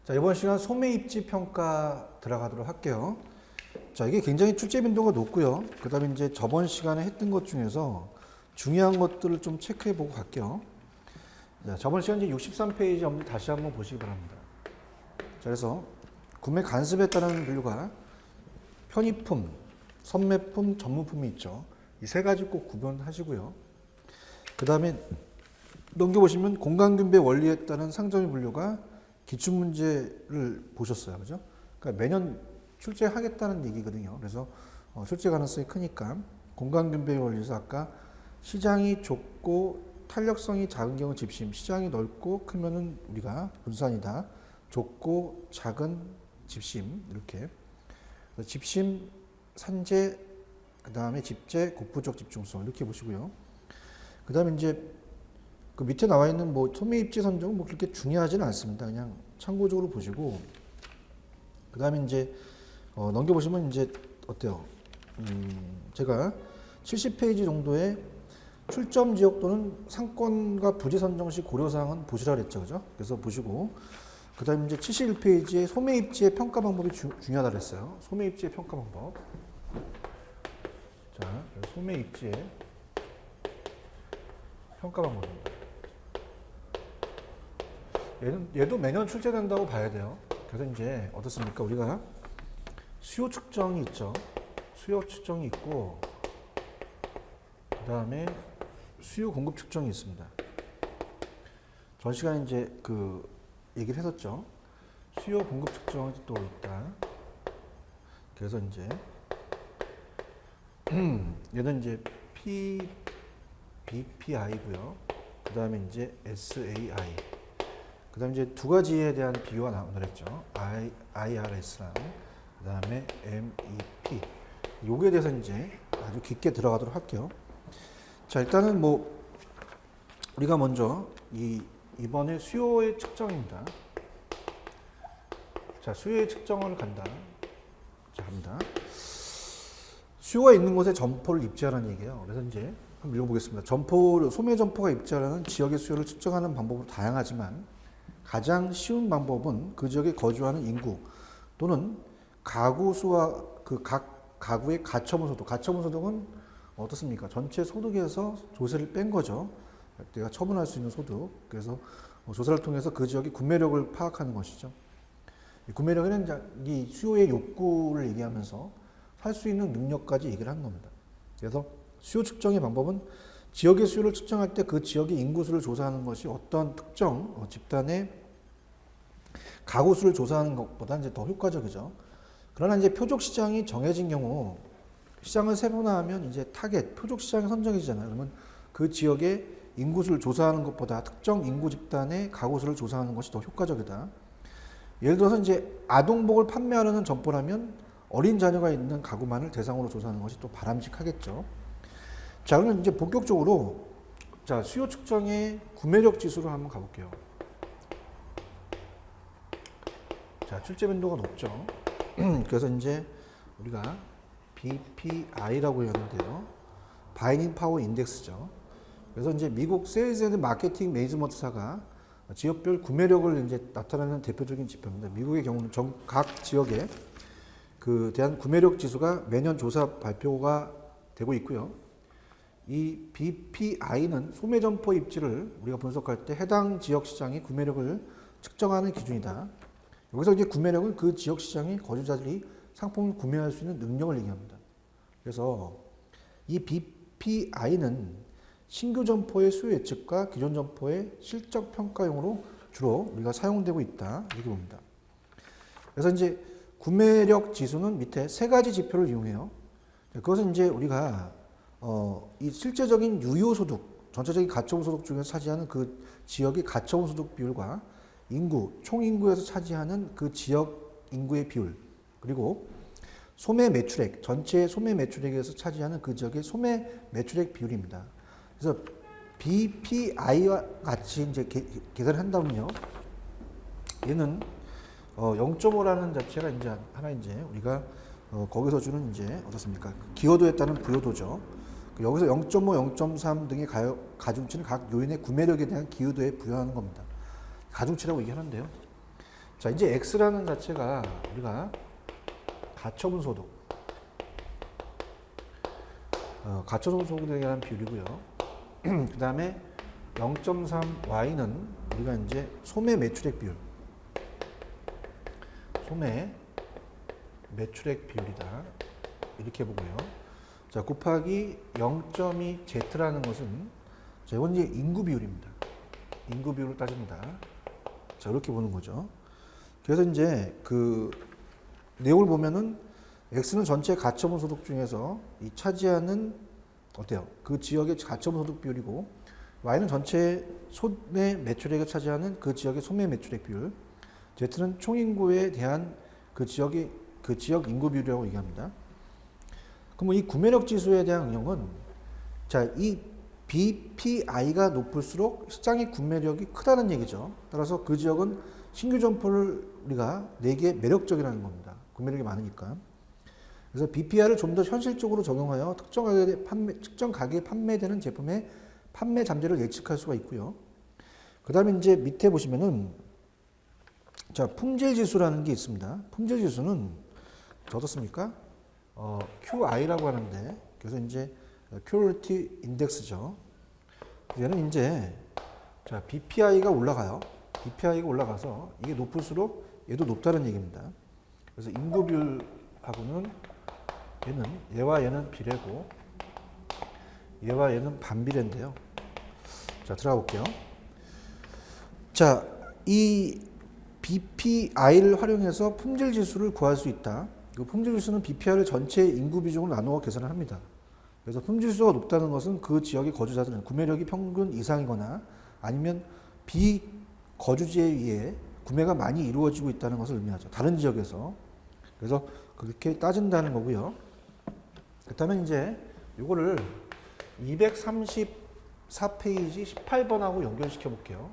자, 이번 시간 소매 입지 평가 들어가도록 할게요. 자, 이게 굉장히 출제 빈도가 높고요. 그 다음에 이제 저번 시간에 했던 것 중에서 중요한 것들을 좀 체크해 보고 갈게요. 자, 저번 시간 이제 63페이지 한번 다시 한번 보시기 바랍니다. 자, 그래서 구매 간섭에 따른 분류가 편의품, 선매품, 전문품이 있죠. 이 세 가지 꼭 구분하시고요. 그 다음에 넘겨보시면 공간균배 원리에 따른 상점의 분류가 기출문제를 보셨어요. 그죠? 그러니까 매년 출제하겠다는 얘기거든요. 그래서 출제 가능성이 크니까 공간균배 원리에서 아까 시장이 좁고 탄력성이 작은 경우 집심, 시장이 넓고 크면은 우리가 분산이다. 좁고 작은 집심 이렇게 집심, 산재, 그 다음에 집재, 국부적 집중성 이렇게 보시고요. 그 다음에 이제 그 밑에 나와 있는 뭐 소매 입지 선정은 뭐 그렇게 중요하지는 않습니다. 그냥 참고적으로 보시고 그 다음에 이제 넘겨보시면 이제 어때요? 제가 70페이지 정도의 출점 지역 또는 상권과 부지 선정 시 고려사항은 보시라 그랬죠. 그죠? 그래서 보시고 그 다음에 이제 71페이지에 소매 입지의 평가 방법이 중요하다 그랬어요. 소매 입지의 평가 방법. 자, 소매 입지의 평가 방법입니다. 얘도 매년 출제된다고 봐야 돼요. 그래서 이제 어떻습니까? 우리가 수요 측정이 있죠. 수요 측정이 있고 그 다음에 수요 공급 측정이 있습니다. 전 시간에 이제 그 얘기를 했었죠. 수요 공급 측정이 또 있다. 그래서 이제 얘는 이제 BPI고요. 그 다음에 이제 SAI. 그 다음에 이제 두 가지에 대한 비교가 나오더랬죠. IRS랑 그 다음에 MEP. 요거에 대해서 이제 아주 깊게 들어가도록 할게요. 자, 일단은 뭐 우리가 먼저 이번에 수요의 측정입니다. 자, 수요의 측정을 간다. 자, 합니다. 수요가 있는 곳에 점포를 입지하라는 얘기예요. 그래서 이제 한번 읽어보겠습니다. 소매 점포가 입지하라는 지역의 수요를 측정하는 방법은 다양하지만 가장 쉬운 방법은 그 지역에 거주하는 인구 또는 가구 수와 그 각 가구의 가처분 소득. 가처분 소득은 어떻습니까? 전체 소득에서 조세를 뺀 거죠. 내가 처분할 수 있는 소득. 그래서 조사를 통해서 그 지역의 구매력을 파악하는 것이죠. 이 구매력에는 이 수요의 욕구를 얘기하면서 살 수 있는 능력까지 얘기를 하는 겁니다. 그래서 수요 측정의 방법은 지역의 수요를 측정할 때 그 지역의 인구수를 조사하는 것이 어떤 특정 집단의 가구 수를 조사하는 것보다 이제 더 효과적이죠. 그러나 이제 표적 시장이 정해진 경우 시장을 세분화하면 이제 타겟, 표적 시장이 선정해지잖아요. 그러면 그 지역의 인구수를 조사하는 것보다 특정 인구 집단의 가구 수를 조사하는 것이 더 효과적이다. 예를 들어서 이제 아동복을 판매하려는 점포라면 어린 자녀가 있는 가구만을 대상으로 조사하는 것이 또 바람직하겠죠. 자, 그러면 이제 본격적으로 자, 수요 측정의 구매력 지수로 한번 가볼게요. 자, 출제 빈도가 높죠. 그래서 이제 우리가 BPI라고 하는데요. 바이닝 파워 인덱스죠. 그래서 이제 미국 세일즈 앤드 마케팅 매니지먼트사가 지역별 구매력을 이제 나타내는 대표적인 지표입니다. 미국의 경우는 각 지역에 그 대한 구매력 지수가 매년 조사 발표가 되고 있고요. 이 BPI는 소매 점포 입지를 우리가 분석할 때 해당 지역 시장의 구매력을 측정하는 기준이다. 여기서 이제 구매력은 그 지역 시장의 거주자들이 상품을 구매할 수 있는 능력을 얘기합니다. 그래서 이 BPI는 신규 점포의 수요 예측과 기존 점포의 실적 평가용으로 주로 우리가 사용되고 있다. 이렇게 봅니다. 그래서 이제 구매력 지수는 밑에 세 가지 지표를 이용해요. 그것은 이제 우리가 이 실제적인 유효소득, 전체적인 가처분 소득 중에서 차지하는 그 지역의 가처분 소득 비율과 인구, 총인구에서 차지하는 그 지역 인구의 비율, 그리고 소매 매출액, 전체 소매 매출액에서 차지하는 그 지역의 소매 매출액 비율입니다. 그래서 BPI와 같이 이제 계산을 한다면요, 얘는 0.5라는 자체가 이제 하나 이제 우리가 거기서 주는 이제 어떻습니까? 기여도에 따른 부여도죠. 여기서 0.5, 0.3 등의 가중치는 각 요인의 구매력에 대한 기여도에 부여하는 겁니다. 가중치라고 얘기하는데요. 자, 이제 X라는 자체가 우리가 가처분 소득, 가처분 소득에 대한 비율이고요. 그 다음에 0.3Y는 우리가 이제 소매 매출액 비율, 소매 매출액 비율이다. 이렇게 보고요. 자, 곱하기 0.2Z라는 것은, 자, 이건 이제 인구 비율입니다. 인구 비율을 따진다. 자, 이렇게 보는 거죠. 그래서 이제 그 내용을 보면은 X는 전체 가처분 소득 중에서 이 차지하는 어때요? 그 지역의 가처분 소득 비율이고, Y는 전체 소매 매출액을 차지하는 그 지역의 소매 매출액 비율, Z는 총인구에 대한 그 지역 인구 비율이라고 얘기합니다. 그럼 이 구매력 지수에 대한 응용은, 자, 이 BPI가 높을수록 시장의 구매력이 크다는 얘기죠. 따라서 그 지역은 신규 점포를 우리가 내기에 매력적이라는 겁니다. 구매력이 많으니까. 그래서 BPI를 좀 더 현실적으로 적용하여 특정 가게에 판매되는 제품의 판매 잠재를 예측할 수가 있고요. 그 다음에 이제 밑에 보시면은, 자, 품질 지수라는 게 있습니다. 품질 지수는 어떻습니까? QI라고 하는데, 그래서 이제 Quality Index죠. 얘는 이제, 자, BPI가 올라가요. BPI가 올라가서 이게 높을수록 얘도 높다는 얘기입니다. 그래서 인구 비율하고는 얘와 얘는 비례고, 얘와 얘는 반비례인데요. 자, 들어가 볼게요. 자, 이 BPI를 활용해서 품질 지수를 구할 수 있다. 그 품질 지수는 BPI를 전체 인구 비중으로 나누어 계산을 합니다. 그래서 품질 지수가 높다는 것은 그 지역의 거주자들은 구매력이 평균 이상이거나 아니면 비거주지에 의해 구매가 많이 이루어지고 있다는 것을 의미하죠. 다른 지역에서. 그래서 그렇게 따진다는 거고요. 그렇다면 이제 이거를 234페이지 18번하고 연결시켜 볼게요.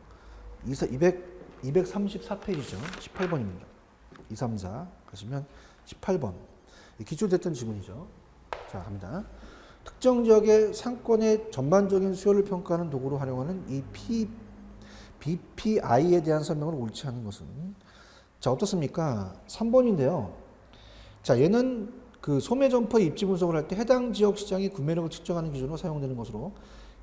234페이지죠. 18번입니다. 234 하시면 18번. 기출됐던 지문이죠. 자, 갑니다. 특정 지역의 상권의 전반적인 수요를 평가하는 도구로 활용하는 이 BPI에 대한 설명을 옳지 않은 것은, 자, 어떻습니까? 3번인데요. 자, 얘는 그 소매 점포 입지 분석을 할 때 해당 지역 시장의 구매력을 측정하는 기준으로 사용되는 것으로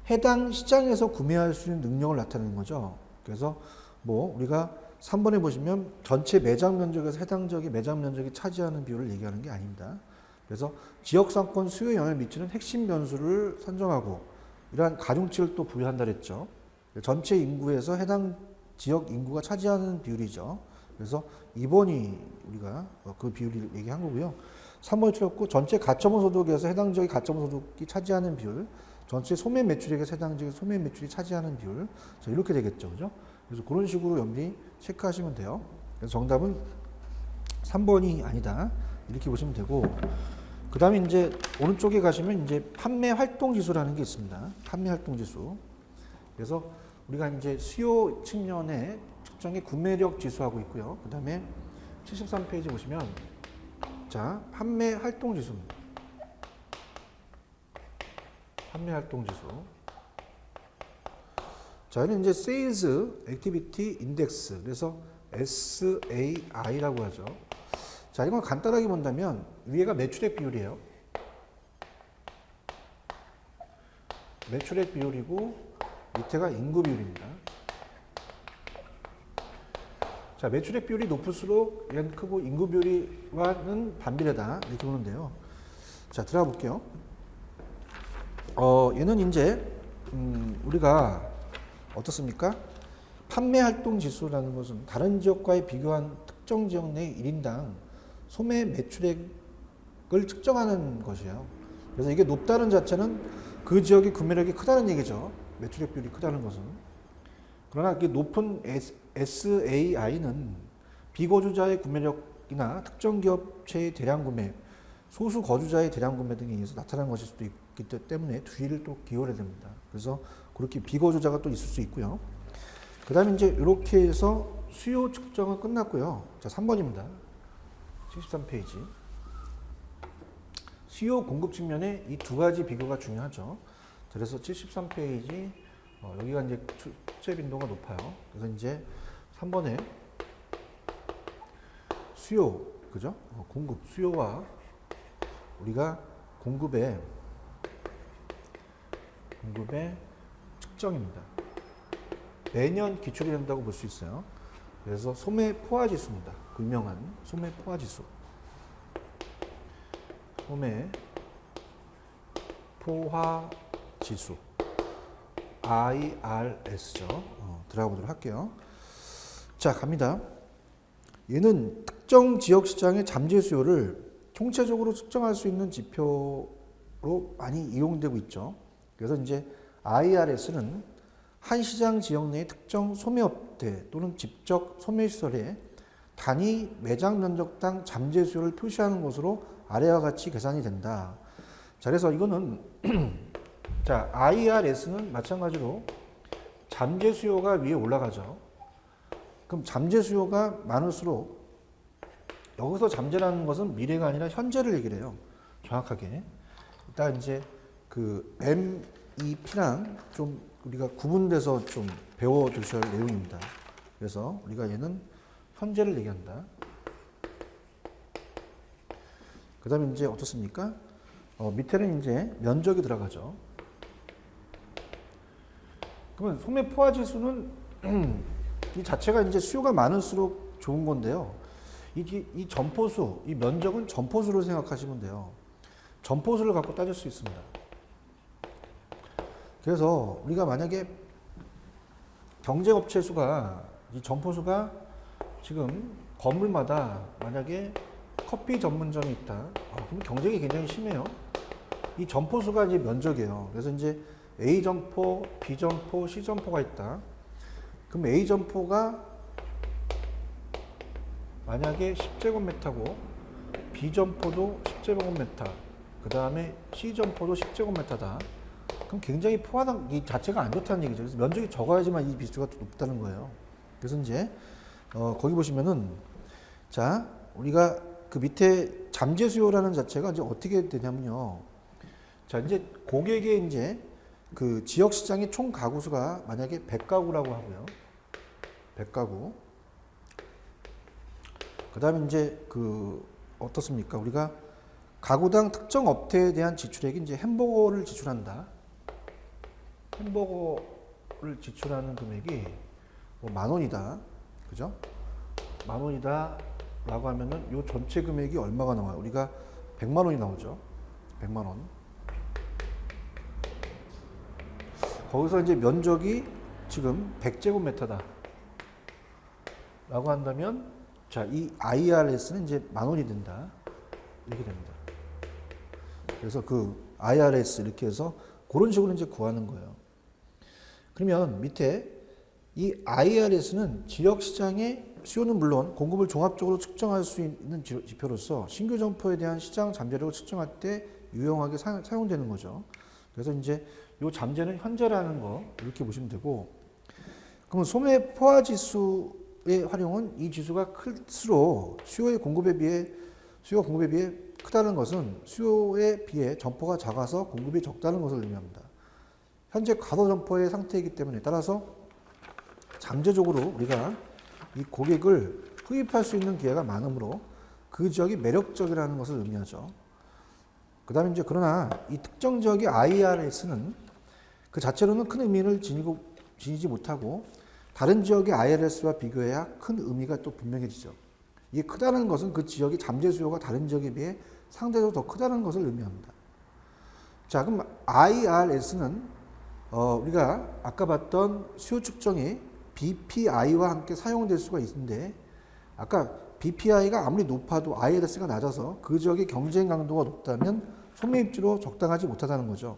해당 시장에서 구매할 수 있는 능력을 나타내는 거죠. 그래서 뭐 우리가 3번에 보시면 전체 매장 면적에서 해당 지역의 매장 면적이 차지하는 비율을 얘기하는 게 아닙니다. 그래서 지역 상권 수요에 영향을 미치는 핵심 변수를 선정하고 이러한 가중치를 또 부여한다 그랬죠. 전체 인구에서 해당 지역 인구가 차지하는 비율이죠. 그래서 2번이 우리가 그 비율을 얘기한 거고요. 3번이 틀렸고, 전체 가처분 소득에서 해당 지역의 가처분 소득이 차지하는 비율, 전체 소매 매출액에서 해당 지역의 소매 매출이 차지하는 비율, 자, 이렇게 되겠죠. 그죠? 그래서 그런 식으로 여러분이 체크하시면 돼요. 그래서 정답은 3번이 아니다. 이렇게 보시면 되고, 그 다음에 이제 오른쪽에 가시면 이제 판매 활동 지수라는 게 있습니다. 판매 활동 지수. 그래서 우리가 이제 수요 측면에 측정의 구매력 지수하고 있고요. 그 다음에 73페이지 보시면, 자, 판매 활동 지수입니다. 판매 활동 지수. 자, 얘는 이제 Sales Activity Index. 그래서 SAI라고 하죠. 자, 이건 간단하게 본다면 위에가 매출액 비율이에요. 매출액 비율이고 밑에가 인구 비율입니다. 자, 매출액 비율이 높을수록 얘는 크고 인구 비율과는 반비례다. 이렇게 보는데요. 자, 들어가 볼게요. 얘는 이제 우리가 어떻습니까? 판매 활동 지수라는 것은 다른 지역과의 비교한 특정 지역 내 1인당 소매 매출액을 측정하는 것이에요. 그래서 이게 높다는 자체는 그 지역의 구매력이 크다는 얘기죠. 매출액 비율이 크다는 것은. 그러나 이 높은 SAI는 비거주자의 구매력이나 특정 기업체의 대량 구매, 소수 거주자의 대량 구매 등에 의해서 나타난 것일 수도 있기 때문에 주의를 또 기울여야 됩니다. 그래서 그렇게 비거주자가 또 있을 수 있고요. 그 다음에 이제 이렇게 해서 수요 측정은 끝났고요. 자, 3번입니다. 73페이지. 수요 공급 측면에 이 두 가지 비교가 중요하죠. 그래서 73페이지, 여기가 이제 출제 빈도가 높아요. 그래서 이제 3번에 수요, 그죠? 공급, 수요와 우리가 공급의 측정입니다. 매년 기출이 된다고 볼 수 있어요. 그래서 소매 포화 지수입니다. 그 유명한 소매 포화 지수. 소매 포화 지수. IRS죠. 들어가 보도록 할게요. 자, 갑니다. 얘는 특정 지역 시장의 잠재 수요를 총체적으로 측정할 수 있는 지표로 많이 이용되고 있죠. 그래서 이제 IRS는 한 시장 지역 내의 특정 소매업체 또는 직접 소매시설의 단위 매장 면적당 잠재 수요를 표시하는 것으로 아래와 같이 계산이 된다. 자, 그래서 이거는 자, IRS는 마찬가지로 잠재 수요가 위에 올라가죠. 그럼 잠재 수요가 많을수록 여기서 잠재라는 것은 미래가 아니라 현재를 얘기를 해요. 정확하게. 일단 이제 그 MEP랑 좀 우리가 구분돼서 좀 배워두셔야 할 내용입니다. 그래서 우리가 얘는 현재를 얘기한다. 그 다음에 이제 어떻습니까? 밑에는 이제 면적이 들어가죠. 그러면 소매 포화 지수는 이 자체가 이제 수요가 많을수록 좋은 건데요. 이 점포수, 이 면적은 점포수로 생각하시면 돼요. 점포수를 갖고 따질 수 있습니다. 그래서 우리가 만약에 경쟁업체 수가, 이 점포수가 지금 건물마다 만약에 커피 전문점이 있다. 그럼 경쟁이 굉장히 심해요. 이 점포수가 이제 면적이에요. 그래서 이제 A 점포, B 점포, C 점포가 있다. 그럼 A 점포가 만약에 10제곱미터고 B 점포도 10제곱미터, 그 다음에 C 점포도 10제곱미터다. 그럼 굉장히 포화당 이 자체가 안 좋다는 얘기죠. 그래서 면적이 적어야지만 이 비수가 높다는 거예요. 그래서 이제 거기 보시면은 자, 우리가 그 밑에 잠재 수요라는 자체가 이제 어떻게 되냐면요. 자, 이제 고객의 이제 그 지역 시장의 총 가구 수가 만약에 100가구라고 하고요. 100가구. 그다음에 이제 그 어떻습니까? 우리가 가구당 특정 업태에 대한 지출액이 이제 햄버거를 지출한다. 햄버거를 지출하는 금액이 뭐 10,000원이다. 그죠? 10,000원이다. 라고 하면은 요 전체 금액이 얼마가 나와요? 우리가 100만 원이 나오죠. 100만 원. 거기서 이제 면적이 지금 100제곱미터다. 라고 한다면 자, 이 IRS는 이제 10,000원이 된다. 이렇게 됩니다. 그래서 그 IRS 이렇게 해서 그런 식으로 이제 구하는 거예요. 그러면 밑에 이 IRS는 지역 시장의 수요는 물론 공급을 종합적으로 측정할 수 있는 지표로서 신규 점포에 대한 시장 잠재력을 측정할 때 유용하게 사용되는 거죠. 그래서 이제 이 잠재는 현재라는 거 이렇게 보시면 되고, 그러면 소매 포화 지수의 활용은 이 지수가 클수록 수요가 공급에 비해 크다는 것은 수요에 비해 점포가 작아서 공급이 적다는 것을 의미합니다. 현재 과도 점포의 상태이기 때문에 따라서 잠재적으로 우리가 이 고객을 흡입할 수 있는 기회가 많으므로 그 지역이 매력적이라는 것을 의미하죠. 그 다음에 이제 그러나 이 특정 지역의 IRS는 그 자체로는 큰 의미를 지니지 못하고 다른 지역의 IRS와 비교해야 큰 의미가 또 분명해지죠. 이게 크다는 것은 그 지역의 잠재 수요가 다른 지역에 비해 상대적으로 더 크다는 것을 의미합니다. 자, 그럼 IRS는 우리가 아까 봤던 수요 측정에 BPI와 함께 사용될 수가 있는데, 아까 BPI가 아무리 높아도 IRS가 낮아서 그 지역의 경쟁 강도가 높다면 소매 입지로 적당하지 못하다는 거죠.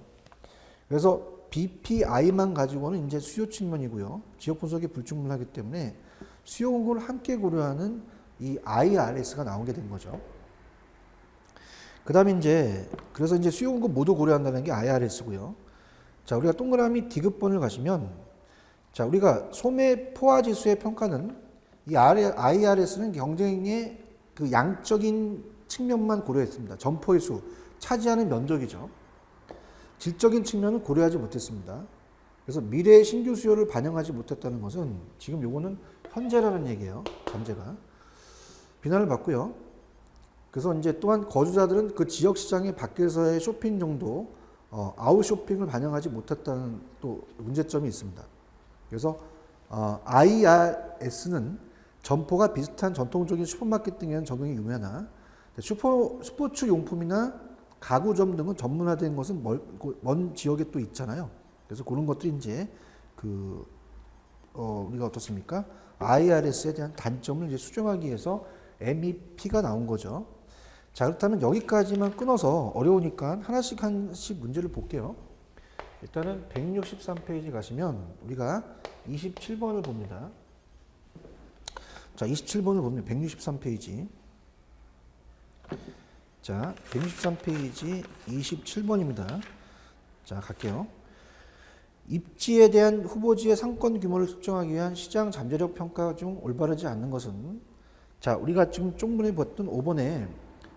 그래서 BPI만 가지고는 이제 수요 측면이고요. 지역 분석이 불충분하기 때문에 수요 공급을 함께 고려하는 이 IRS가 나오게 된 거죠. 그 다음에 이제 그래서 이제 수요 공급 모두 고려한다는 게 IRS고요. 자, 우리가 동그라미 D급번을 가시면 자, 우리가 소매 포화 지수의 평가는 이 IRS는 경쟁의 그 양적인 측면만 고려했습니다. 점포의 수, 차지하는 면적이죠. 질적인 측면은 고려하지 못했습니다. 그래서 미래의 신규 수요를 반영하지 못했다는 것은 지금 요거는 현재라는 얘기예요. 잠재가. 비난을 받고요. 그래서 이제 또한 거주자들은 그 지역 시장의 밖에서의 쇼핑 정도 아웃 쇼핑을 반영하지 못했다는 또 문제점이 있습니다. 그래서 IRS는 점포가 비슷한 전통적인 슈퍼마켓 등에는 적용이 유명하나 스포츠 용품이나 가구점 등은 전문화된 것은 먼 지역에 또 있잖아요. 그래서 그런 것들이 이제 우리가 어떻습니까? IRS에 대한 단점을 이제 수정하기 위해서 MEP가 나온 거죠. 자, 그렇다면 여기까지만 끊어서 어려우니까 하나씩 문제를 볼게요. 일단은 163페이지 가시면 우리가 27번을 봅니다. 자, 27번을 보면 163페이지. 자, 163페이지 27번입니다. 자, 갈게요. 입지에 대한 후보지의 상권 규모를 측정하기 위한 시장 잠재력 평가 중 올바르지 않는 것은, 자, 우리가 지금 좀 전에 봤던 5번에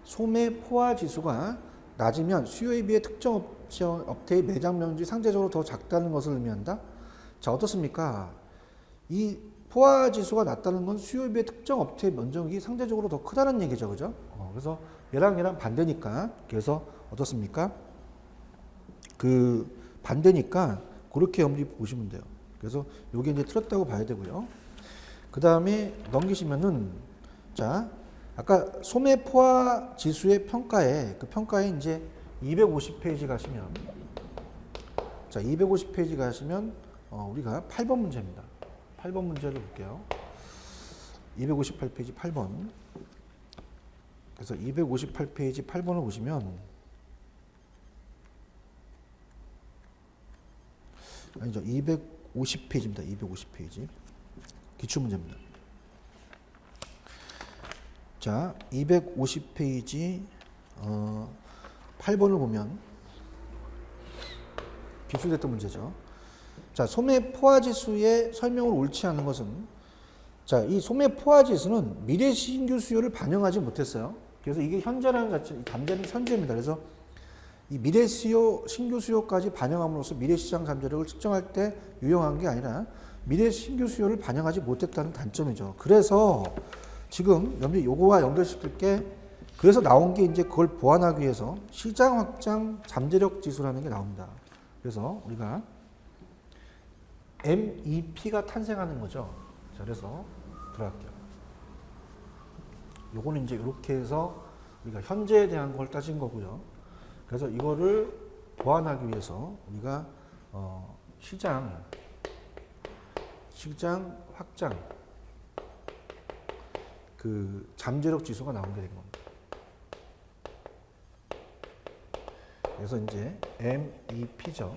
소매 포화 지수가 낮으면 수요에 비해 특정 업체의 매장 면적이 상대적으로 더 작다는 것을 의미한다. 자, 어떻습니까? 이 포화 지수가 낮다는 건 수요에 비해 특정 업체의 면적이 상대적으로 더 크다는 얘기죠, 그죠? 그래서 얘랑 반대니까, 그래서 어떻습니까? 그 반대니까 그렇게 염두에 보시면 돼요. 그래서 요게 이제 틀렸다고 봐야 되고요. 그 다음에 넘기시면은, 자, 아까 소매 포화 지수의 평가에, 그 평가에 이제 250페이지 가시면, 자, 250페이지 가시면, 우리가 8번 문제입니다. 8번 문제를 볼게요. 258페이지 8번. 그래서 258페이지 8번을 보시면, 아니죠. 250페이지입니다. 250페이지. 기출문제입니다. 자, 250페이지 8번을 보면 기출됐던 문제죠. 자, 소매 포화 지수의 설명을 옳지 않은 것은, 자, 이 소매 포화 지수는 미래 신규 수요를 반영하지 못했어요. 그래서 이게 현재라는 자체, 잠재는 현재입니다. 그래서 이 미래 수요, 신규 수요까지 반영함으로써 미래 시장 잠재력을 측정할 때 유용한 게 아니라 미래 신규 수요를 반영하지 못했다는 단점이죠. 그래서 지금 요거와 연결시킬 게, 그래서 나온 게 이제 그걸 보완하기 위해서 시장 확장 잠재력 지수라는 게 나옵니다. 그래서 우리가 MEP가 탄생하는 거죠. 자, 그래서 들어갈게요. 요거는 이제 이렇게 해서 우리가 현재에 대한 걸 따진 거고요. 그래서 이거를 보완하기 위해서 우리가 시장 확장 그 잠재력 지수가 나오게 된 겁니다. 그래서 이제 MEP죠.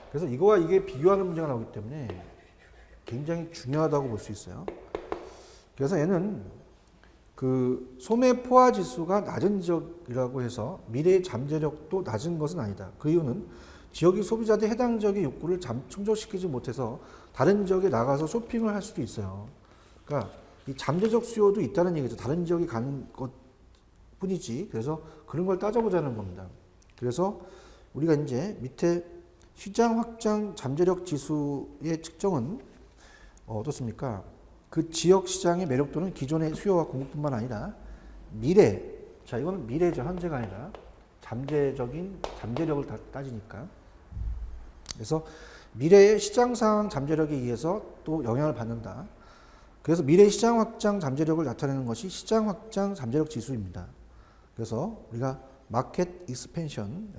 그래서 이거와 이게 비교하는 문제가 나오기 때문에 굉장히 중요하다고 볼 수 있어요. 그래서 얘는 그 소매 포화 지수가 낮은 지역이라고 해서 미래의 잠재력도 낮은 것은 아니다. 그 이유는 지역의 소비자들이 해당 지역의 욕구를 충족시키지 못해서 다른 지역에 나가서 쇼핑을 할 수도 있어요. 그러니까 이 잠재적 수요도 있다는 얘기죠. 다른 지역에 가는 것 뿐이지. 그래서 그런 걸 따져보자는 겁니다. 그래서 우리가 이제 밑에 시장 확장 잠재력 지수의 측정은 어떻습니까? 그 지역 시장의 매력도는 기존의 수요와 공급뿐만 아니라 미래, 자, 이거는 미래죠. 현재가 아니라 잠재력을 따지니까. 그래서 미래의 시장 상황 잠재력에 의해서 또 영향을 받는다. 그래서 미래 시장 확장 잠재력을 나타내는 것이 시장 확장 잠재력 지수입니다. 그래서 우리가 마켓 익스펜션,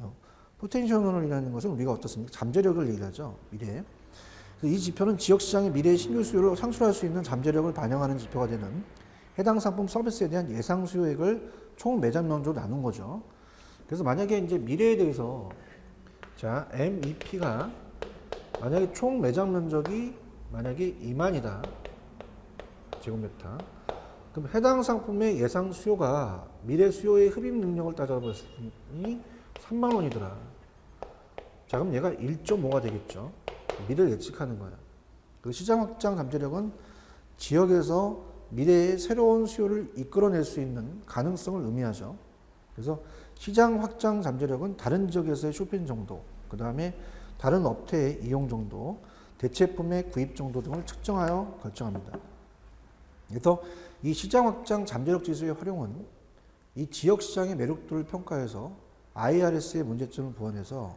포텐셜론이라는 것은 우리가 어떻습니까? 잠재력을 얘기하죠. 미래에. 이 지표는 지역 시장의 미래의 신규 수요를 상술할 수 있는 잠재력을 반영하는 지표가 되는 해당 상품 서비스에 대한 예상 수요액을 총 매장 면적으로 나눈 거죠. 그래서 만약에 이제 미래에 대해서, 자, MEP가 만약에 총 매장 면적이 만약에 2만이다. 제곱미터. 그럼 해당 상품의 예상 수요가 미래 수요의 흡입 능력을 따져봤더니 3만 원이더라. 자, 그럼 얘가 1.5가 되겠죠. 미래를 예측하는 거야. 그 시장 확장 잠재력은 지역에서 미래의 새로운 수요를 이끌어낼 수 있는 가능성을 의미하죠. 그래서 시장 확장 잠재력은 다른 지역에서의 쇼핑 정도, 그 다음에 다른 업체의 이용 정도, 대체품의 구입 정도 등을 측정하여 결정합니다. 그래서 이 시장 확장 잠재력 지수의 활용은 이 지역 시장의 매력도를 평가해서 IRS의 문제점을 보완해서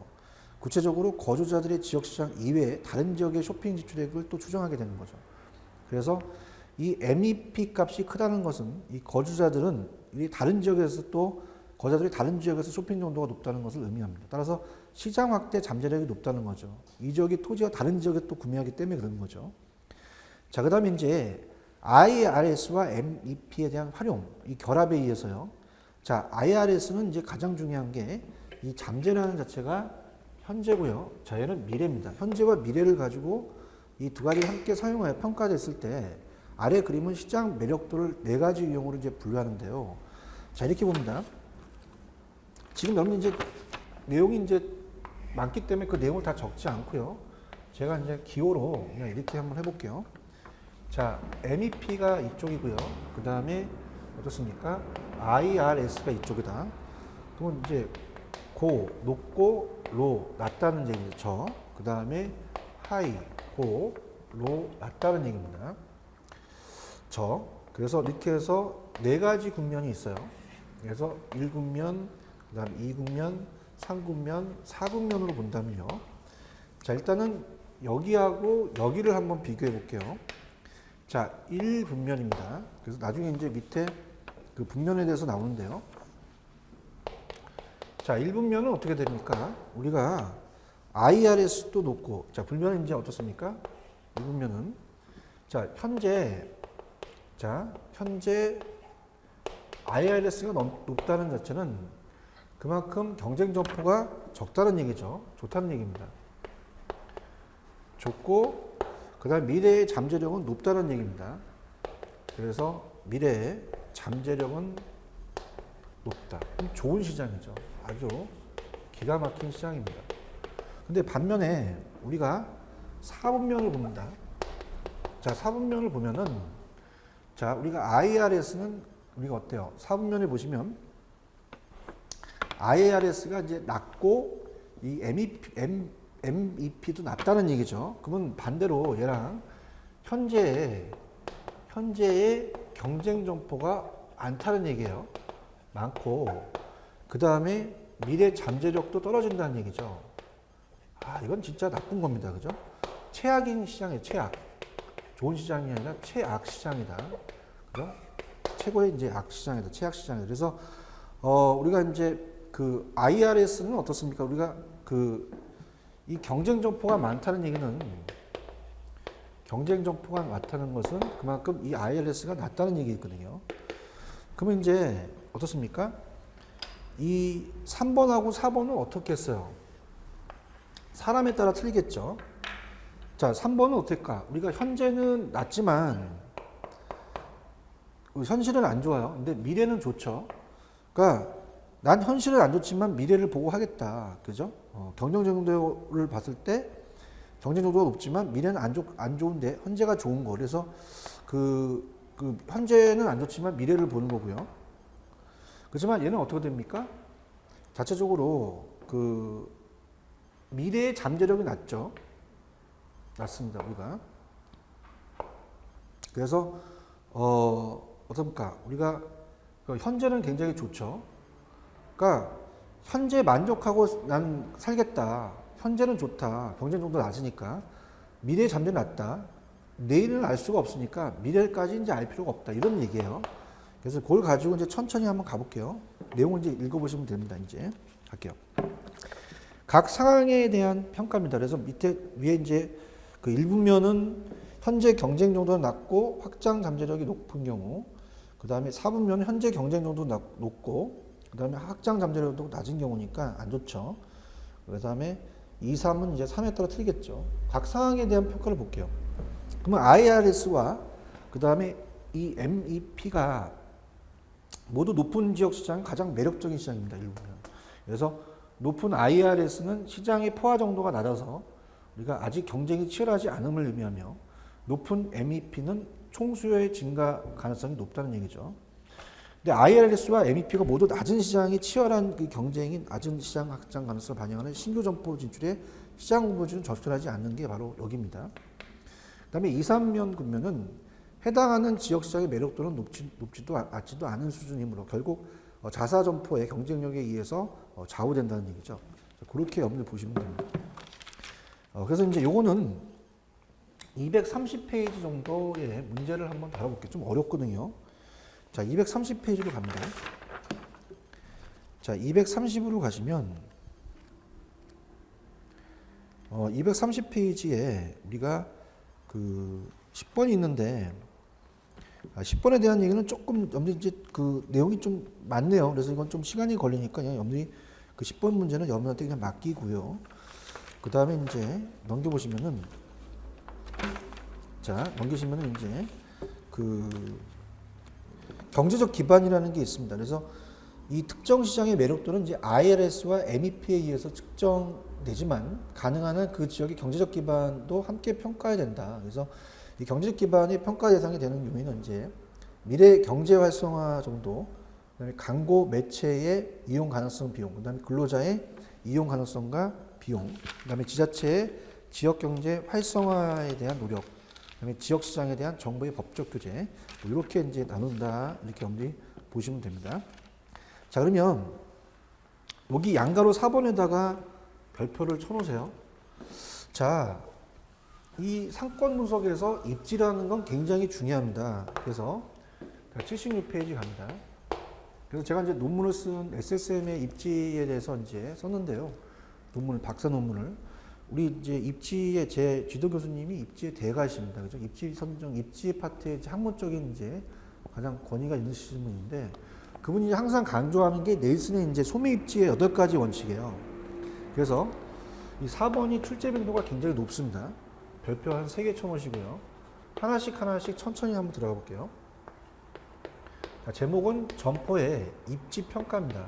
구체적으로 거주자들의 지역 시장 이외에 다른 지역의 쇼핑 지출액을 또 추정하게 되는 거죠. 그래서 이 MEP 값이 크다는 것은 이 거주자들은 이 다른 지역에서 또 거주자들이 다른 지역에서 쇼핑 정도가 높다는 것을 의미합니다. 따라서 시장 확대 잠재력이 높다는 거죠. 이 지역의 토지가 다른 지역에 또 구매하기 때문에 그런 거죠. 자, 그다음에 이제 IRS와 MEP에 대한 활용, 이 결합에 의해서요. 자, IRS는 이제 가장 중요한 게 이 잠재라는 자체가 현재고요. 자, 얘는 미래입니다. 현재와 미래를 가지고 이 두 가지를 함께 사용하여 평가됐을 때 아래 그림은 시장 매력도를 네 가지 유형으로 이제 분류하는데요. 자, 이렇게 봅니다. 지금 여러분 이제 내용이 이제 많기 때문에 그 내용을 다 적지 않고요. 제가 이제 기호로 그냥 이렇게 한번 해볼게요. 자, MEP가 이쪽이고요. 그 다음에 어떻습니까? IRS가 이쪽이다. 그러면 이제 고, 높고, 로, 낮다는 얘기죠. 그 다음에 하이, 고, 로, 낮다는 얘기입니다. 그래서 이렇게 해서 네 가지 국면이 있어요. 그래서 1국면, 그 다음 2국면, 3국면, 4국면으로 본다면요. 자, 일단은 여기하고 여기를 한번 비교해 볼게요. 자, 1분면입니다. 그래서 나중에 이제 밑에 그 분면에 대해서 나오는데요. 자, 1분면은 어떻게 됩니까? 우리가 IRS도 높고, 자, 분면은 이제 어떻습니까? 1분면은. 자, 현재 IRS가 높다는 자체는 그만큼 경쟁 점포가 적다는 얘기죠. 좋다는 얘기입니다. 좋고, 그 다음 미래의 잠재력은 높다는 얘기입니다. 그래서 미래의 잠재력은 높다. 좋은 시장이죠. 아주 기가 막힌 시장입니다. 근데 반면에 우리가 4분면을 봅니다. 자, 4분면을 보면은, 자, 우리가 IRS는 우리가 어때요? 4분면에 보시면 IRS가 이제 낮고 이 MEP도 낮다는 얘기죠. 그러면 반대로 얘랑 현재의 경쟁 점포가 많다는 얘기예요. 많고, 그 다음에 미래 잠재력도 떨어진다는 얘기죠. 아, 이건 진짜 나쁜 겁니다. 그죠? 최악인 시장이에요. 최악. 좋은 시장이 아니라 최악 시장이다. 그죠? 최고의 이제 악 시장이다. 최악 시장이다. 그래서 우리가 이제 그 IRS는 어떻습니까? 우리가 이 경쟁 점포가 많다는 얘기는, 경쟁 점포가 많다는 것은 그만큼 이 IRS가 낮다는 얘기거든요. 그러면 이제 어떻습니까? 이 3번하고 4번은 어떻게 했어요? 사람에 따라 틀리겠죠. 자, 3번은 어떨까? 우리가 현재는 낮지만 현실은 안 좋아요. 근데 미래는 좋죠. 그러니까 난 현실은 안 좋지만 미래를 보고 하겠다. 그죠? 경쟁 정도를 봤을 때 경쟁 정도가 높지만 미래는 안 좋은데 현재가 좋은 거. 그래서 현재는 안 좋지만 미래를 보는 거고요. 그렇지만 얘는 어떻게 됩니까? 자체적으로 미래의 잠재력이 낮죠. 낮습니다, 우리가. 그래서 어떻습니까? 우리가 현재는 굉장히 좋죠. 그러니까 현재 만족하고 난 살겠다. 현재는 좋다. 경쟁 정도 낮으니까. 미래의 잠재력이 낮다. 내일은 알 수가 없으니까 미래까지 이제 알 필요가 없다. 이런 얘기예요. 그래서 그걸 가지고 이제 천천히 한번 가볼게요. 내용을 이제 읽어보시면 됩니다. 이제 갈게요. 각 상황에 대한 평가입니다. 그래서 위에 이제 그 1분면은 현재 경쟁 정도가 낮고 확장 잠재력이 높은 경우, 그 다음에 4분면은 현재 경쟁 정도 높고, 그 다음에 확장 잠재력도 낮은 경우니까 안 좋죠. 그 다음에 2, 3은 이제 3에 따라 틀리겠죠. 각 상황에 대한 평가를 볼게요. 그러면 IRS와 그 다음에 이 MEP가 모두 높은 지역 시장은 가장 매력적인 시장입니다. 1분면. 그래서 높은 IRS는 시장의 포화 정도가 낮아서 우리가 아직 경쟁이 치열하지 않음을 의미하며, 높은 MEP는 총수요의 증가 가능성이 높다는 얘기죠. 근데 IRS와 MEP가 모두 낮은 시장이 치열한 그 경쟁인 낮은 시장 확장 가능성을 반영하는 신규 점포 진출에 시장 후보주는 적절하지 않는 게 바로 여기입니다. 그 다음에 2, 3면 국면은 해당하는 지역 시장의 매력도는 낮지도 않은 수준이므로 결국 자사 점포의 경쟁력에 의해서 좌우된다는 얘기죠. 그렇게 여러분들 보시면 됩니다. 그래서 이제 요거는 230페이지 정도의 문제를 한번 다뤄볼게요. 좀 어렵거든요. 자, 230페이지로 갑니다. 자, 230으로 가시면 230페이지에 우리가 그 10번이 있는데 10번에 대한 얘기는 조금 여러분들 이제 그 내용이 좀 많네요. 그래서 이건 좀 시간이 걸리니까 여러분들이 그 10번 문제는 여러분한테 그냥 맡기고요. 그 다음에 이제 넘겨보시면은 자, 넘기시면은 이제 그 경제적 기반이라는 게 있습니다. 그래서 이 특정 시장의 매력도는 이제 IRS와 MEP에 의해서 측정되지만 가능한 한 그 지역의 경제적 기반도 함께 평가해야 된다. 그래서 이 경제적 기반이 평가 대상이 되는 요인은 이제 미래 경제 활성화 정도, 그다음에 광고 매체의 이용 가능성 비용, 그다음에 근로자의 이용 가능성과 비용, 그다음에 지자체의 지역 경제 활성화에 대한 노력, 그다음에 지역 시장에 대한 정부의 법적 규제, 이렇게 이제 나눈다, 이렇게 여러분들이 보시면 됩니다. 자, 그러면 여기 양가로 4번에다가 별표를 쳐놓으세요. 자, 이 상권 분석에서 입지라는 건 굉장히 중요합니다. 그래서 76페이지 갑니다. 그래서 제가 이제 논문을 쓴 SSM의 입지에 대해서 이제 썼는데요. 박사 논문을. 우리 이제 입지의 제 지도 교수님이 입지의 대가이십니다. 그죠? 입지 선정, 입지 파트의 이제 학문적인 이제 가장 권위가 있으신 분인데, 그분이 이제 항상 강조하는 게 넬슨의 이제 소매 입지의 8가지 원칙이에요. 그래서 이 4번이 출제 빈도가 굉장히 높습니다. 별표 한 3개 쳐놓으시고요. 하나씩 천천히 한번 들어가 볼게요. 자, 제목은 점포의 입지 평가입니다.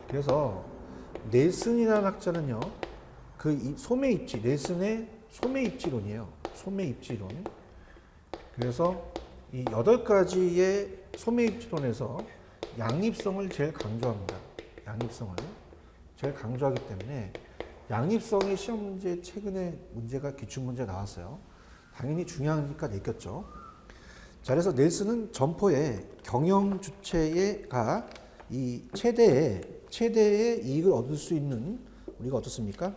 그래서 넬슨이라는 학자는요, 그 소매 입지, 넬슨의 소매 입지론이에요. 소매 입지론. 그래서 이 8가지의 소매 입지론에서 양립성을 제일 강조합니다. 양립성을 제일 강조하기 때문에 양립성이 시험 문제 최근에 문제가 기출 문제 나왔어요. 당연히 중요하니까 냈겠죠. 자, 그래서 넬슨은 점포의 경영 주체가 이 최대의 이익을 얻을 수 있는 우리가 어떻습니까?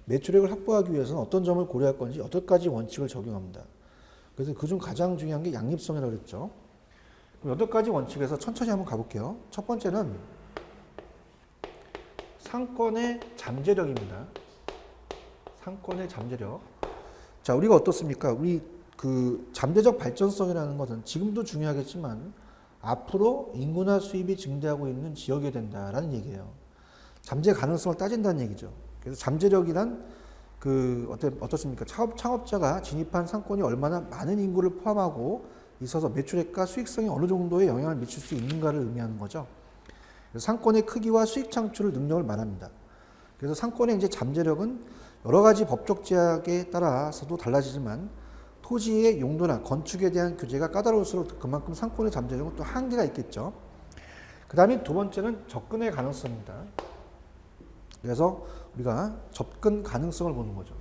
매출액을 확보하기 위해서는 어떤 점을 고려할 건지 8가지 원칙을 적용합니다. 그래서 그중 가장 중요한 게 양립성이라고 그랬죠. 그럼 8가지 원칙에서 천천히 한번 가볼게요. 첫 번째는 상권의 잠재력입니다. 상권의 잠재력. 자, 우리가 어떻습니까? 우리 그 잠재적 발전성이라는 것은 지금도 중요하겠지만 앞으로 인구나 수입이 증대하고 있는 지역이 된다라는 얘기예요. 잠재 가능성을 따진다는 얘기죠. 그래서 잠재력이란 그 어떻습니까? 창업자가 진입한 상권이 얼마나 많은 인구를 포함하고 있어서 매출액과 수익성이 어느 정도의 영향을 미칠 수 있는가를 의미하는 거죠. 상권의 크기와 수익 창출 능력을 말합니다. 그래서 상권의 이제 잠재력은 여러 가지 법적 제약에 따라서도 달라지지만 토지의 용도나 건축에 대한 규제가 까다로울수록 그만큼 상권의 잠재력은 또 한계가 있겠죠. 그 다음에 두 번째는 접근의 가능성입니다. 그래서 우리가 접근 가능성을 보는 거죠.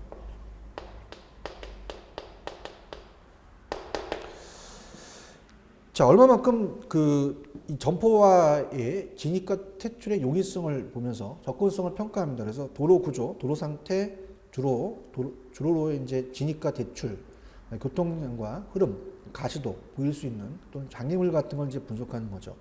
자, 얼마만큼 이 점포와의 진입과 퇴출의 용이성을 보면서 접근성을 평가합니다. 그래서 도로 구조, 도로 상태, 주로로의 이제 진입과 퇴출, 교통량과 흐름, 가시도 보일 수 있는 또는 장애물 같은 걸 이제 분석하는 거죠.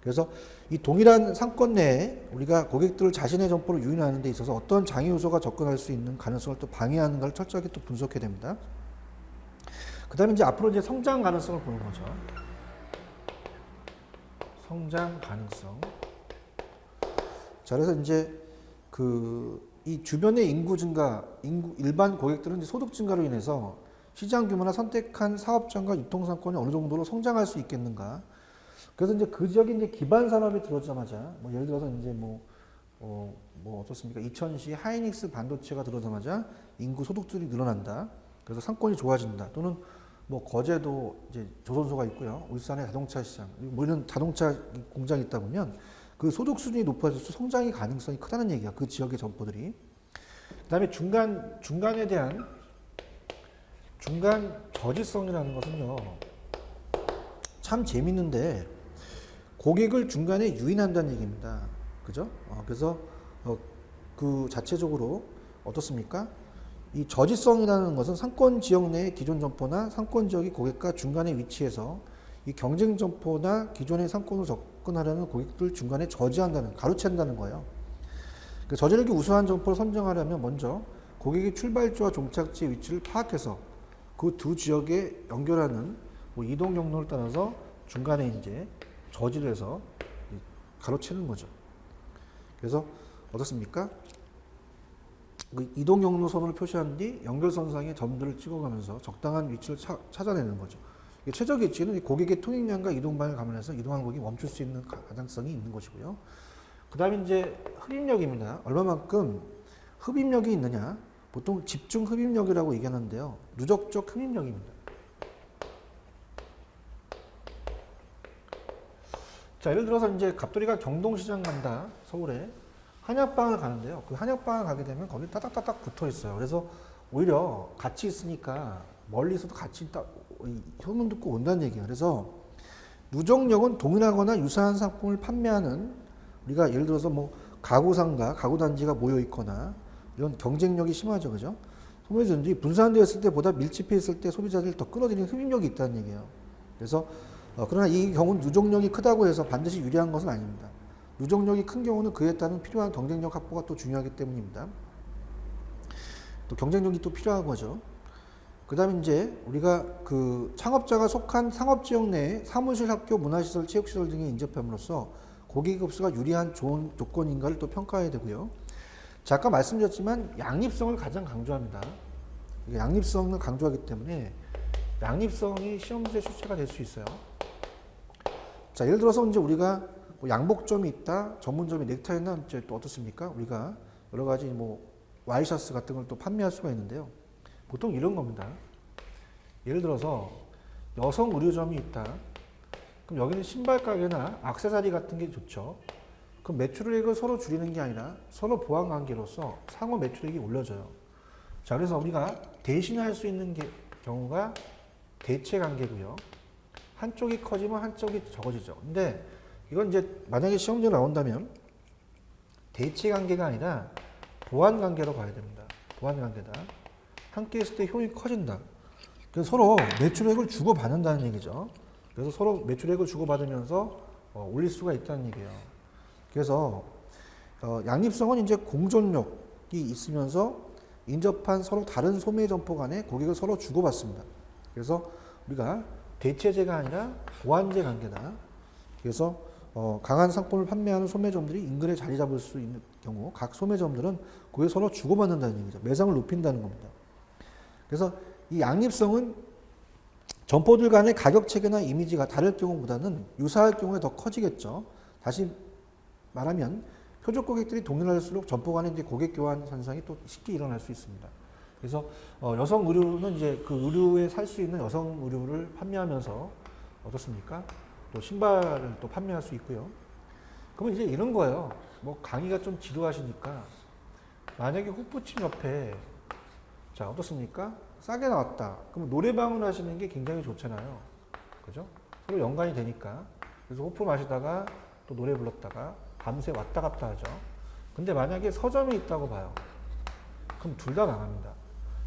그래서 이 동일한 상권 내에 우리가 고객들을 자신의 점포로 유인하는 데 있어서 어떤 장애 요소가 접근할 수 있는 가능성을 또 방해하는가를 철저하게 또 분석해야 됩니다. 그 다음에 이제 앞으로 이제 성장 가능성을 보는 거죠. 성장 가능성. 자, 그래서 이제 이 주변의 인구 증가, 일반 고객들은 이제 소득 증가로 인해서 시장 규모나 선택한 사업장과 유통상권이 어느 정도로 성장할 수 있겠는가. 그래서 이제 그 지역에 이제 기반 산업이 들어오자마자, 예를 들어서 이제 어떻습니까? 이천시 하이닉스 반도체가 들어오자마자 인구 소득들이 늘어난다. 그래서 상권이 좋아진다. 또는 거제도 이제 조선소가 있고요. 울산의 자동차 시장, 이런 자동차 공장이 있다 보면 그 소득 수준이 높아질수록 성장의 가능성이 크다는 얘기야. 그 지역의 점포들이. 그 다음에 중간에 대한 중간 저지성이라는 것은요, 참 재밌는데 고객을 중간에 유인한다는 얘기입니다. 그죠? 그래서 그 자체적으로 어떻습니까? 이 저지성이라는 것은 상권 지역 내의 기존 점포나 상권 지역이 고객과 중간에 위치해서 이 경쟁 점포나 기존의 상권으로 접근하려는 고객들 중간에 저지한다는, 가로챈다는 거예요. 그 저지력이 우수한 점포를 선정하려면 먼저 고객의 출발지와 종착지의 위치를 파악해서 그 두 지역에 연결하는 뭐 이동 경로를 따라서 중간에 이제 저지를 해서 가로채는 거죠. 그래서 어떻습니까? 그 이동 경로선을 표시한 뒤 연결선상에 점들을 찍어가면서 적당한 위치를 찾아내는 거죠. 최적 위치는 고객의 통행량과 이동방을 감안해서 이동한 고객이 멈출 수 있는 가능성이 있는 것이고요. 그 다음에 이제 흡입력입니다. 얼마만큼 흡입력이 있느냐? 보통 집중 흡입력이라고 얘기하는데요. 누적적 흡입력입니다. 자, 예를 들어서 이제 갑돌이가 경동시장 간다, 서울에. 한약방을 가는데요. 그 한약방을 가게 되면 거기 따닥따닥 붙어 있어요. 그래서 오히려 같이 있으니까 멀리서도 같이 소문 듣고 온다는 얘기예요. 그래서 누적력은 동일하거나 유사한 상품을 판매하는, 우리가 예를 들어서 뭐 가구상가, 가구단지가 모여 있거나 이런 경쟁력이 심하죠. 그죠? 소매점들이 분산되어 있을 때보다 밀집해 있을 때 소비자들을 더 끌어들이는 흡입력이 있다는 얘기예요. 그래서 그러나 이 경우는 누적력이 크다고 해서 반드시 유리한 것은 아닙니다. 누적력이 큰 경우는 그에 따른 필요한 경쟁력 확보가 또 중요하기 때문입니다. 또 경쟁력이 또 필요한 거죠. 그 다음에 이제 우리가 그 창업자가 속한 상업지역 내에 사무실, 학교, 문화시설, 체육시설 등에 인접함으로써 고객 흡수가 유리한 좋은 조건인가를 또 평가해야 되고요. 자, 아까 말씀드렸지만 양립성을 가장 강조합니다. 양립성을 강조하기 때문에 양립성이 시험지의 출제가 될 수 있어요. 자, 예를 들어서 이제 우리가 뭐 양복점이 있다, 전문점이 넥타이나 이제 또 어떻습니까? 우리가 여러 가지 뭐 와이셔츠 같은 걸 또 판매할 수가 있는데요. 보통 이런 겁니다. 예를 들어서 여성 의류점이 있다. 그럼 여기는 신발 가게나 액세서리 같은 게 좋죠. 그럼 매출액을 서로 줄이는 게 아니라 서로 보완 관계로서 상호 매출액이 올려져요. 자, 그래서 우리가 대신할 수 있는 경우가 대체 관계고요. 한쪽이 커지면 한쪽이 적어지죠. 근데 이건 이제 만약에 시험지에 나온다면 대치 관계가 아니라 보완 관계로 봐야 됩니다. 보완 관계다. 함께 있을 때 효용이 커진다. 그래서 서로 매출액을 주고받는다는 얘기죠. 그래서 서로 매출액을 주고받으면서 올릴 수가 있다는 얘기예요. 그래서 양립성은 이제 공존력이 있으면서 인접한 서로 다른 소매 점포 간에 고객을 서로 주고받습니다. 그래서 우리가 대체제가 아니라 보완제 관계다. 그래서 강한 상품을 판매하는 소매점들이 인근에 자리 잡을 수 있는 경우 각 소매점들은 고객을 서로 주고받는다는 얘기죠. 매상을 높인다는 겁니다. 그래서 이 양립성은 점포들 간의 가격 체계나 이미지가 다를 경우보다는 유사할 경우에 더 커지겠죠. 다시 말하면 표적 고객들이 동일할수록 점포 간의 이제 고객 교환 현상이 또 쉽게 일어날 수 있습니다. 그래서 여성 의류는 이제 그 의류에 살 수 있는 여성 의류를 판매하면서 어떻습니까? 또 신발을 또 판매할 수 있고요. 그러면 이제 이런 거예요. 뭐 강의가 좀 지루하시니까 만약에 호프집 옆에 자 어떻습니까? 싸게 나왔다. 그럼 노래방을 하시는 게 굉장히 좋잖아요. 그죠? 서로 연관이 되니까. 그래서 호프 마시다가 또 노래 불렀다가 밤새 왔다 갔다 하죠. 근데 만약에 서점이 있다고 봐요. 그럼 둘 다 망합니다.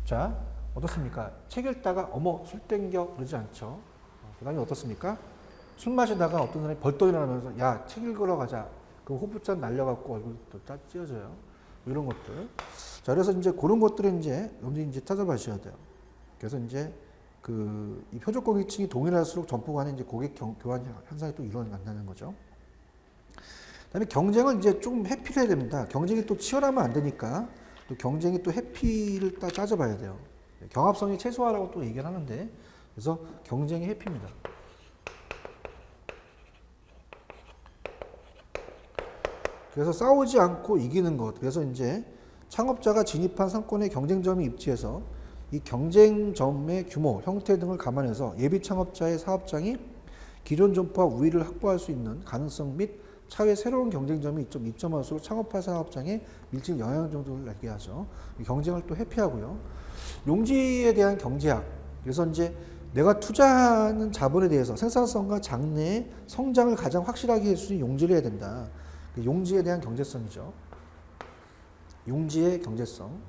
자, 어떻습니까? 책 읽다가 어머 술 땡겨 그러지 않죠. 그 다음에 어떻습니까? 술 마시다가 어떤 사람이 벌떡 일어나면서 야, 책 읽으러 가자. 그럼 호프잔 날려갖고 얼굴도 딱 찢어져요. 이런 것들. 자, 그래서 이제 그런 것들은 이제 여러분들이 이제 찾아봐셔야 돼요. 그래서 이제 이 표적 고객층이 동일할수록 점포 간에 이제 고객 교환 현상이 또 일어난다는 거죠. 그다음에 경쟁을 이제 좀 회피를 해야 됩니다. 경쟁이 또 치열하면 안 되니까 또 경쟁이 또 회피를 딱 따져봐야 돼요. 경합성이 최소화라고 또 얘기를 하는데 그래서 경쟁이 회피입니다. 그래서 싸우지 않고 이기는 것. 그래서 이제 창업자가 진입한 상권의 경쟁점이 입지해서 이 경쟁점의 규모, 형태 등을 감안해서 예비 창업자의 사업장이 기존 점포와 우위를 확보할 수 있는 가능성 및 차후에 새로운 경쟁점이 입점할수록 창업화 사업장에 밀집 영향 정도를 나게 하죠. 경쟁을 또 회피하고요. 용지에 대한 경제학, 그래서 이제 내가 투자하는 자본에 대해서 생산성과 장래 성장을 가장 확실하게 할 수 있는 용지를 해야 된다. 용지에 대한 경제성이죠. 용지의 경제성.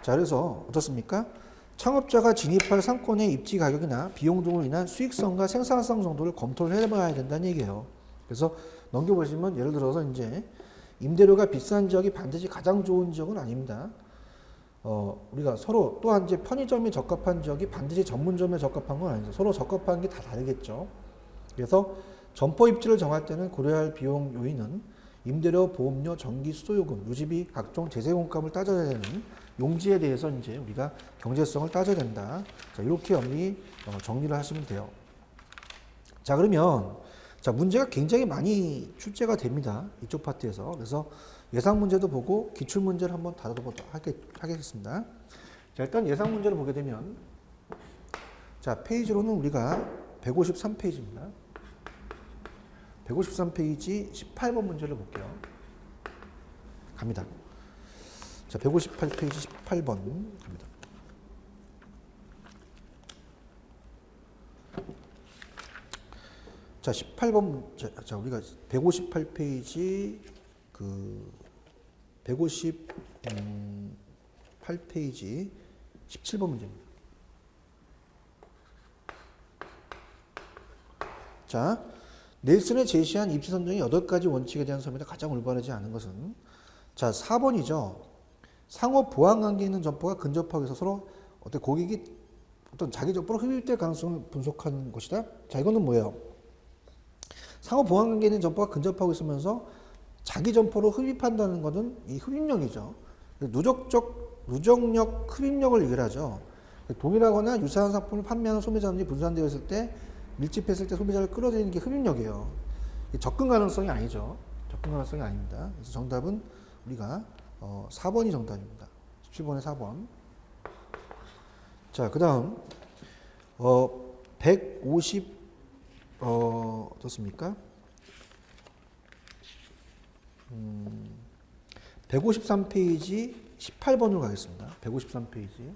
자, 그래서 어떻습니까? 창업자가 진입할 상권의 입지 가격이나 비용 등으로 인한 수익성과 생산성 정도를 검토를 해봐야 된다는 얘기예요. 그래서 넘겨보시면 예를 들어서 이제 임대료가 비싼 지역이 반드시 가장 좋은 지역은 아닙니다. 우리가 서로 또한 이제 편의점이 적합한 지역이 반드시 전문점에 적합한 건 아니죠. 서로 적합한 게 다 다르겠죠. 그래서 점포 입지를 정할 때는 고려할 비용 요인은 임대료, 보험료, 전기, 수도요금, 유지비, 각종 재세공값을 따져야 되는 용지에 대해서 이제 우리가 경제성을 따져야 된다. 자, 이렇게 정리를 하시면 돼요. 자, 그러면 자, 문제가 굉장히 많이 출제가 됩니다. 이쪽 파트에서. 그래서 예상 문제도 보고 기출 문제를 한번 다뤄보도록 하겠습니다. 자, 일단 예상 문제를 보게 되면 자, 페이지로는 우리가 153페이지입니다. 153페이지 18번 문제를 볼게요. 갑니다. 자, 158페이지 18번 갑니다. 자, 18번, 자, 우리가 158페이지, 158페이지 17번 문제입니다. 자, 넬슨의 제시한 입지 선정의 8가지 원칙에 대한 설명이 가장 올바르지 않은 것은 자, 4번이죠. 상호 보완 관계에 있는 점포가 근접하게 해서 서로 어떤 고객이 어떤 자기 점포로 흡입될 가능성을 분석한 것이다. 자, 이거는 뭐예요? 상호 보완 관계에 있는 점포가 근접하고 있으면서 자기 점포로 흡입한다는 것은 이 흡입력이죠. 누적력 흡입력을 얘기하죠. 동일하거나 유사한 상품을 판매하는 소비자들이 분산되어 있을 때 밀집했을 때 소비자를 끌어들이는 게 흡입력이에요. 접근 가능성이 아니죠. 접근 가능성이 아닙니다. 그래서 정답은 우리가 4번이 정답입니다. 17번의 4번. 자, 그 다음 150 어떻습니까? 153페이지 18번으로 가겠습니다. 153페이지.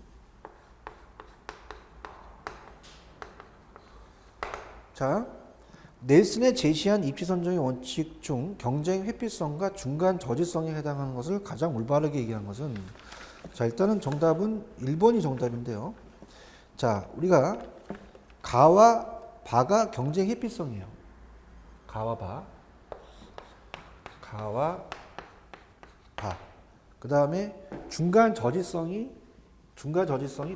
자, 넬슨의 제시한 입지 선정의 원칙 중 경쟁 회피성과 중간 저지성에 해당하는 것을 가장 올바르게 얘기한 것은 자, 일단은 정답은 1번이 정답인데요. 자, 우리가 가와 바가 경쟁 회피성이에요. 가와 바. 가와 바. 그 다음에 중간 저지성이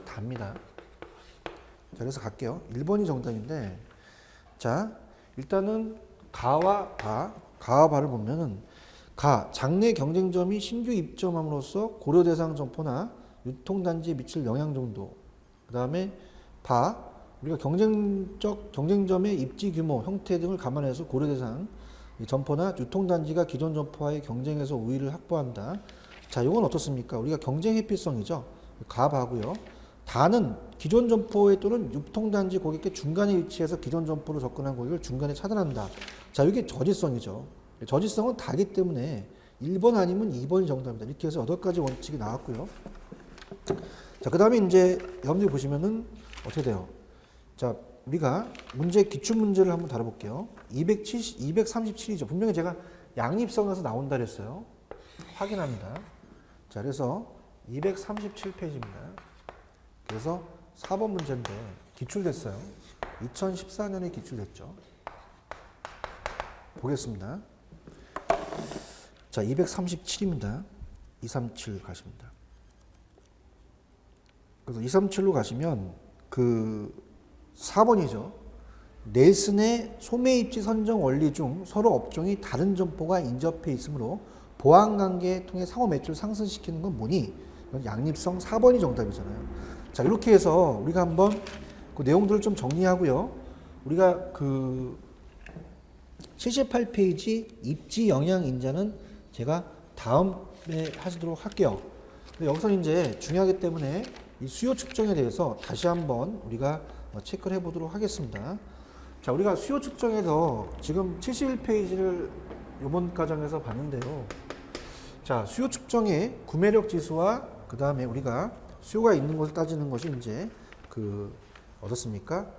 답니다. 자, 그래서 갈게요. 1번이 정답인데, 자, 일단은 가와 바를 보면은 장내 경쟁점이 신규 입점함으로써 고려 대상 점포나 유통단지에 미칠 영향 정도. 그 다음에 우리가 경쟁점의 입지 규모, 형태 등을 감안해서 고려 대상 점포나 유통단지가 기존 점포와의 경쟁에서 우위를 확보한다. 자, 이건 어떻습니까? 우리가 경쟁 회피성이죠. 가바고요. 다는 기존 점포에 또는 유통단지 고객의 중간에 위치해서 기존 점포로 접근한 고객을 중간에 차단한다. 자, 이게 저지성이죠. 저지성은 다기 때문에 1번 아니면 2번이 정답입니다. 이렇게 해서 8가지 원칙이 나왔고요. 자, 그 다음에 이제 여러분들이 보시면은 어떻게 돼요? 자, 우리가 기출 문제를 한번 다뤄볼게요. 237이죠. 분명히 제가 양립성에서 나온다 그랬어요. 확인합니다. 자, 그래서 237페이지입니다. 그래서 4번 문제인데 기출됐어요. 2014년에 기출됐죠. 보겠습니다. 자, 237입니다. 237 가십니다. 그래서 237로 가시면 4번이죠. 넬슨의 소매 입지 선정 원리 중 서로 업종이 다른 점포가 인접해 있으므로 보완 관계에 통해 상호 매출을 상승시키는 건 뭐니? 이건 양립성 4번이 정답이잖아요. 자, 이렇게 해서 우리가 한번 그 내용들을 좀 정리하고요. 우리가 78페이지 입지 영향 인자는 제가 다음에 하시도록 할게요. 여기서 이제 중요하기 때문에 이 수요 측정에 대해서 다시 한번 우리가 체크를 해보도록 하겠습니다. 자, 우리가 수요 측정에서 지금 71페이지를 이번 과정에서 봤는데요. 자, 자, 수요 측정의 구매력 지수와 그 다음에 우리가 수요가 있는 것을 따지는 것이 이제 그 어떻습니까?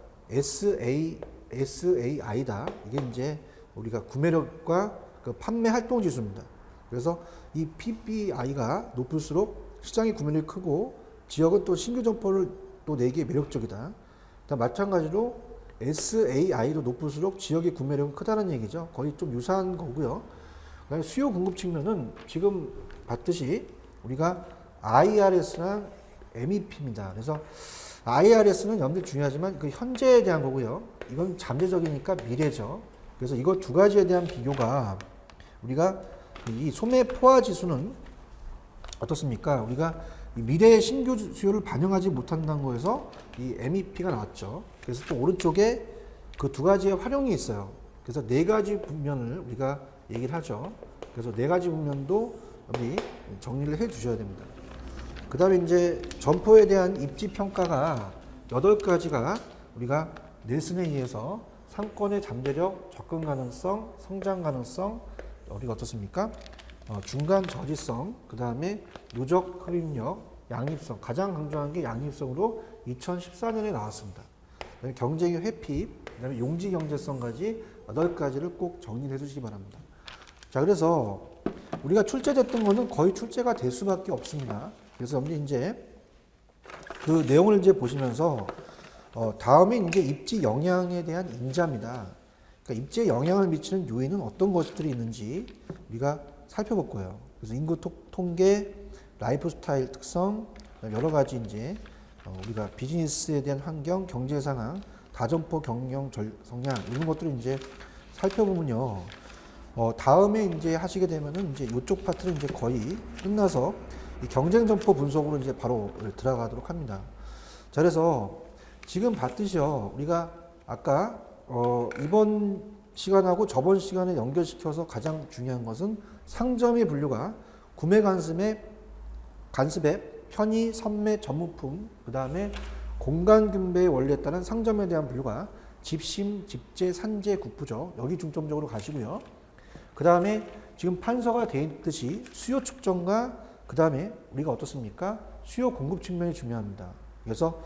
SAI다. 이게 이제 우리가 구매력과 그 판매 활동 지수입니다. 그래서 이 PPI가 높을수록 시장의 구매력이 크고 지역은 또 신규 점포를 또 내기에 매력적이다. 마찬가지로 SAI도 높을수록 지역의 구매력은 크다는 얘기죠. 거의 좀 유사한 거고요. 그다음에 수요 공급 측면은 지금 봤듯이 우리가 IRS랑 MEP입니다. 그래서 IRS는 여러분들 중요하지만 그 현재에 대한 거고요. 이건 잠재적이니까 미래죠. 그래서 이거 두 가지에 대한 비교가 우리가 이 소매 포화 지수는 어떻습니까? 우리가 이 미래의 신규 수요를 반영하지 못한다는 거에서 이 MEP가 나왔죠. 그래서 또 오른쪽에 그 두 가지의 활용이 있어요. 그래서 네 가지 분면을 우리가 얘기를 하죠. 그래서 네 가지 분면도 여기 정리를 해 주셔야 됩니다. 그 다음에 이제 점포에 대한 입지 평가가 8가지가 우리가 넬슨에 의해서 상권의 잠재력, 접근 가능성, 성장 가능성, 우리가 어떻습니까? 중간 저지성, 그 다음에 누적 흡입력, 양립성, 가장 강조한 게 양립성으로 2014년에 나왔습니다. 그다음에 경쟁의 회피, 그 다음에 용지 경제성까지 8가지를 꼭 정리해 주시기 바랍니다. 자, 그래서 우리가 출제됐던 거는 거의 출제가 될 수밖에 없습니다. 그래서 여러분들 이제 그 내용을 이제 보시면서 다음에 이제 입지 영향에 대한 인자입니다. 그러니까 입지에 영향을 미치는 요인은 어떤 것들이 있는지 우리가 살펴볼 거예요. 그래서 인구 통계, 라이프 스타일 특성, 여러 가지 이제 우리가 비즈니스에 대한 환경, 경제 상황, 다점포 경영 성향 이런 것들을 이제 살펴보면요. 다음에 이제 하시게 되면은 이제 이쪽 파트는 이제 거의 끝나서 이 경쟁 점포 분석으로 이제 바로 들어가도록 합니다. 자, 그래서 지금 봤듯이요. 우리가 아까 이번 시간하고 저번 시간에 연결시켜서 가장 중요한 것은 상점의 분류가 구매 간습 앱, 편의, 선매, 전문품, 그 다음에 공간 분배의 원리에 따른 상점에 대한 분류가 집심, 집재, 산재, 국부죠. 여기 중점적으로 가시고요. 그 다음에 지금 판서가 되어 있듯이 수요 측정과 그 다음에 우리가 어떻습니까? 수요 공급 측면이 중요합니다. 그래서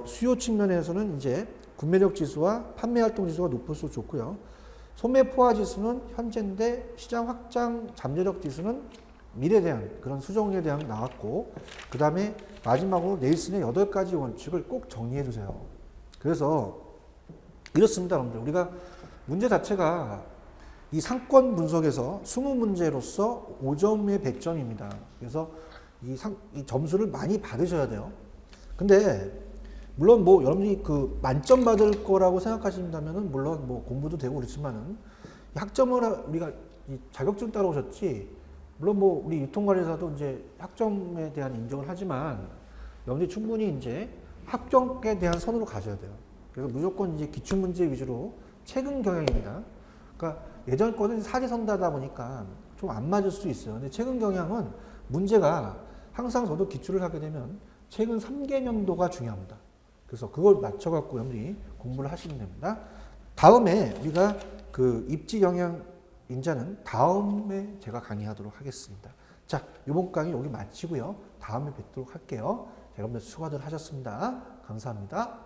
수요 측면에서는 이제 구매력 지수와 판매 활동 지수가 높을수록 좋고요. 소매 포화 지수는 현재인데 시장 확장 잠재력 지수는 미래에 대한 그런 수정에 대한 나왔고 그 다음에 마지막으로 넬슨의 8가지 원칙을 꼭 정리해 주세요. 그래서 이렇습니다. 여러분들 우리가 문제 자체가 이 상권 분석에서 20문제로서 5점에 100점입니다. 그래서 이 점수를 많이 받으셔야 돼요. 근데 물론 뭐 여러분이 그 만점 받을 거라고 생각하신다면은 물론 뭐 공부도 되고 그렇지만은 학점을 우리가 자격증 따라오셨지 물론 뭐 우리 유통관리사도 이제 학점에 대한 인정을 하지만 여러분이 충분히 이제 학점에 대한 선으로 가셔야 돼요. 그래서 무조건 이제 기출문제 위주로 최근 경향입니다. 그러니까 예전 거는 사지선다다 보니까 좀 안 맞을 수 있어요. 근데 최근 경향은 문제가 항상 저도 기출을 하게 되면 최근 3개년도가 중요합니다. 그래서 그걸 맞춰갖고 여러분이 공부를 하시면 됩니다. 다음에 우리가 그 입지 영향 인자는 다음에 제가 강의하도록 하겠습니다. 자, 이번 강의 여기 마치고요. 다음에 뵙도록 할게요. 여러분들 수고들 하셨습니다. 감사합니다.